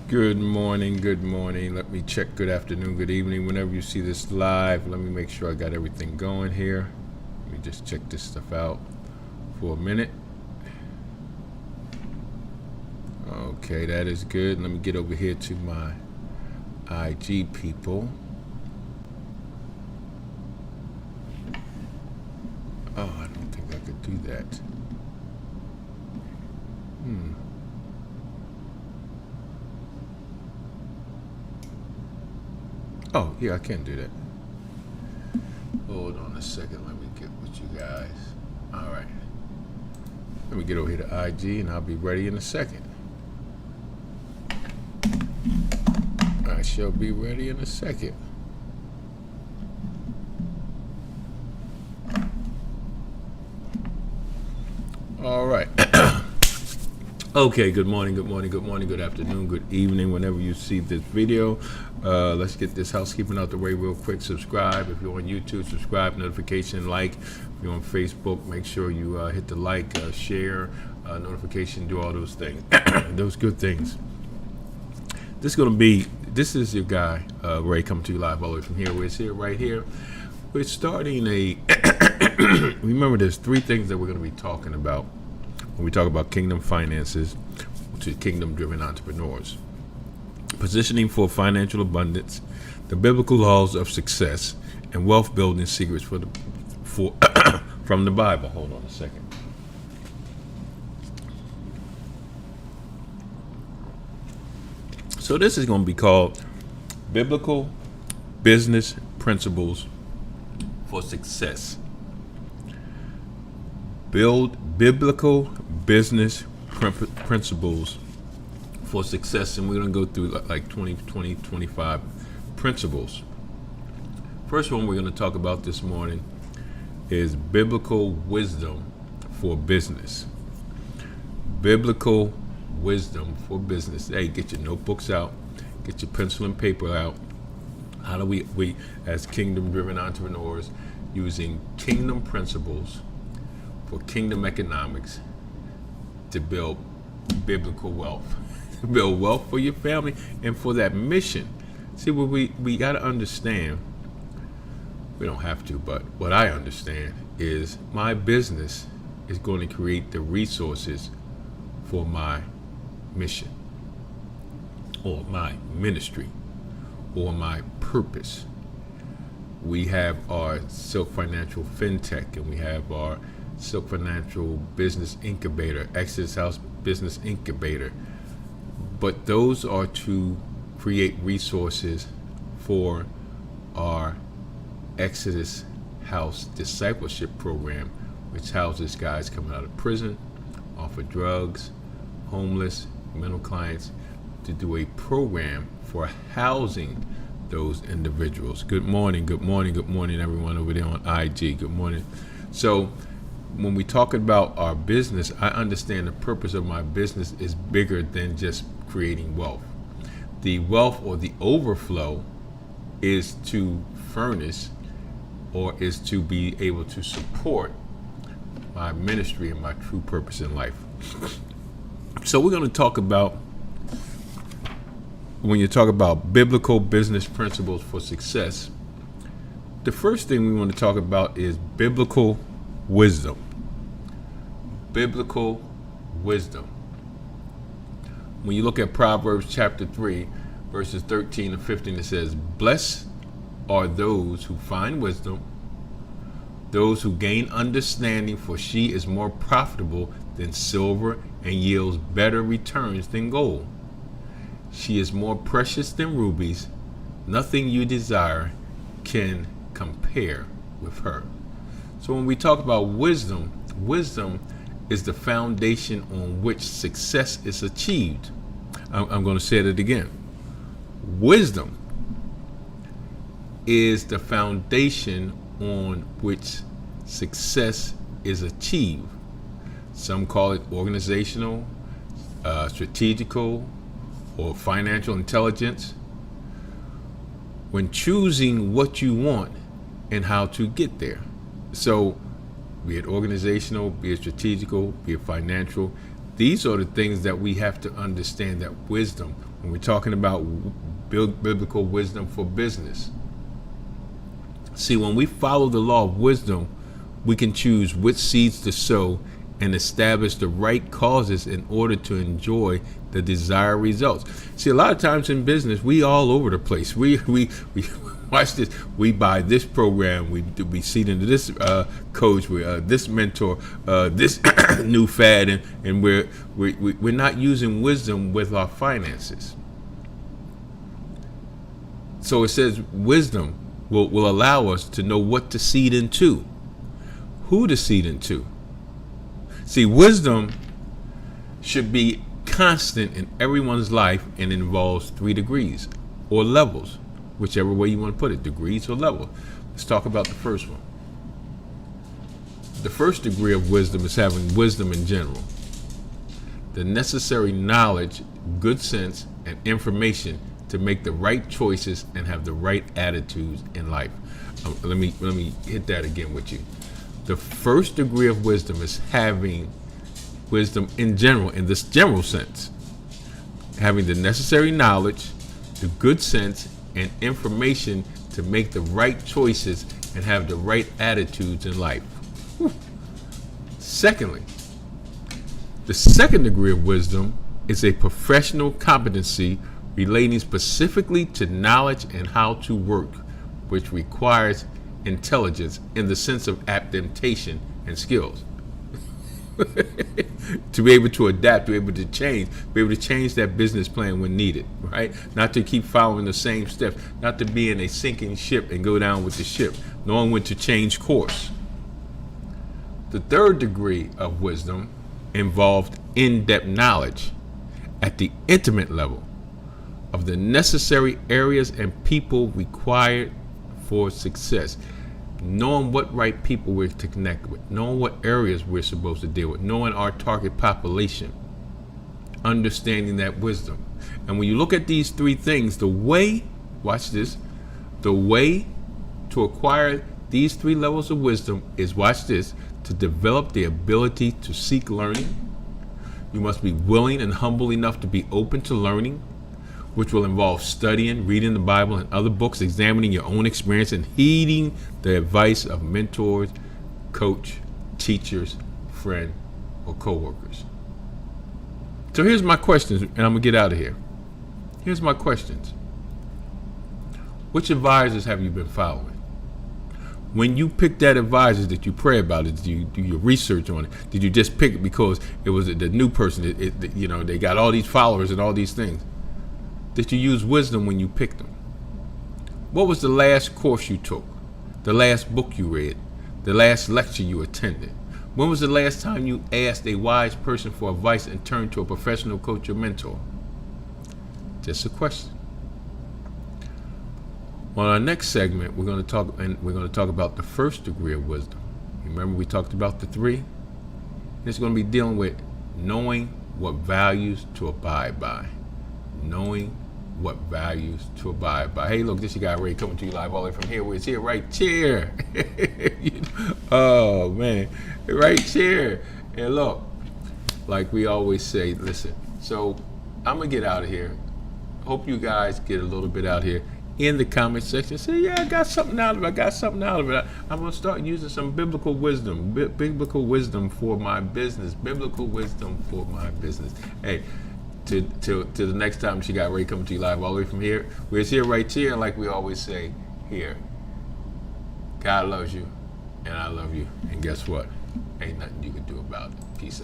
Good morning, good morning. Let me check good afternoon, good evening. Whenever you see this live, let me make sure I got everything going here. Let me just check this stuff out for a minute. Okay, that is good. Let me get over here to my IG people. Oh, I don't think I could do that. Oh, yeah, I can do that. Hold on a second. Let me get with you guys. All right. Let me get over here to IG and I'll be ready in a second. I shall be ready in a second. All right. Okay, good morning, good afternoon, good evening, whenever you see this video. Let's get this housekeeping out the way real quick. Subscribe. If you're on YouTube, subscribe, notification, like. If you're on Facebook, make sure you hit the like, share, notification, do all those things, those good things. This is your guy, Ray, coming to you live all the way from here. We're here, right here. We're starting remember there's three things that we're going to be talking about when we talk about kingdom finances to kingdom-driven entrepreneurs. Positioning for financial abundance, the biblical laws of success, and wealth building secrets from the Bible. Hold on a second. So this is going to be called Biblical Business Principles for Success. Build biblical business principles for success, and we're going to go through like 25 principles. First one we're going to talk about this morning is biblical wisdom for business. Biblical wisdom for business. Hey, get your notebooks out, get your pencil and paper out. How do we as kingdom-driven entrepreneurs, using kingdom principles for kingdom economics to build biblical wealth, to build wealth for your family and for that mission. See, what we got to understand, we don't have to, but what I understand is my business is going to create the resources for my mission or my ministry or my purpose. We have our Silk Financial FinTech, and we have our Silk Financial Business Incubator, Exodus House Business Incubator. But those are to create resources for our Exodus House Discipleship Program, which houses guys coming out of prison, off of drugs, homeless, mental clients, to do a program for housing those individuals. Good morning, everyone over there on IG. Good morning. So when we talk about our business, I understand the purpose of my business is bigger than just creating wealth. The wealth or the overflow is to furnish or is to be able to support my ministry and my true purpose in life. So we're going to talk about, when you talk about biblical business principles for success, the first thing we want to talk about is biblical wisdom. Biblical wisdom. When you look at Proverbs chapter 3, verses 13 and 15, it says, "Blessed are those who find wisdom, those who gain understanding, for she is more profitable than silver and yields better returns than gold. She is more precious than rubies. Nothing you desire can compare with her." So when we talk about wisdom, wisdom is the foundation on which success is achieved. I'm going to say it again. Wisdom is the foundation on which success is achieved. Some call it organizational, strategical, or financial intelligence. When choosing what you want and how to get there. So, be it organizational, be it strategical, be it financial, these are the things that we have to understand, that wisdom, when we're talking about biblical wisdom for business. See, when we follow the law of wisdom, we can choose which seeds to sow and establish the right causes in order to enjoy the desired results. See, a lot of times in business, we all over the place. We watch this. We buy this program. We seed into this coach. This mentor. This new fad, and we're not using wisdom with our finances. So it says wisdom will allow us to know what to seed into, who to seed into. See, wisdom should be constant in everyone's life and involves 3 degrees or levels, whichever way you want to put it, degrees or levels. Let's talk about the first one. The first degree of wisdom is having wisdom in general, the necessary knowledge, good sense, and information to make the right choices and have the right attitudes in life. Let me hit that again with you. The first degree of wisdom is having wisdom in general, in this general sense. Having the necessary knowledge, the good sense, and information to make the right choices and have the right attitudes in life. Secondly, the second degree of wisdom is a professional competency relating specifically to knowledge and how to work, which requires intelligence in the sense of adaptation and skills. To be able to adapt, to be able to change that business plan when needed, right? Not to keep following the same steps, not to be in a sinking ship and go down with the ship, knowing when to change course. The third degree of wisdom involved in-depth knowledge at the intimate level of the necessary areas and people required for success. Knowing what right people we're to connect with, knowing what areas we're supposed to deal with, knowing our target population, understanding that wisdom. And when you look at these 3 things, the way to acquire these 3 levels of wisdom is, watch this, to develop the ability to seek learning. You must be willing and humble enough to be open to learning, which will involve studying, reading the Bible and other books, examining your own experience, and heeding the advice of mentors, coach, teachers, friend, or co-workers. So here's my questions, and I'm going to get out of here. Here's my questions. Which advisors have you been following? When you pick that advisor that you pray about it, did you do your research on it? Did you just pick it because it was the new person? They got all these followers and all these things. Did you use wisdom when you picked them? What was the last course you took? The last book you read? The last lecture you attended? When was the last time you asked a wise person for advice and turned to a professional coach or mentor? Just a question. On our next segment, we're going to talk about the first degree of wisdom. Remember, we talked about the 3. It's going to be dealing with knowing what values to abide by. Knowing what values to abide by. Hey, look, this is your guy Ray coming to you live all the way from here. Where it's here, right here. Oh man, right here. And look, like we always say, listen. So I'm gonna get out of here. Hope you guys get a little bit out here in the comment section. Say, yeah, I got something out of it. I'm gonna start using some biblical wisdom. Biblical wisdom for my business. Biblical wisdom for my business. Hey. To the next time she got Ray coming to you live all the way from here. We're here, right here, and like we always say, here. God loves you, and I love you. And guess what? Ain't nothing you can do about it. Peace out.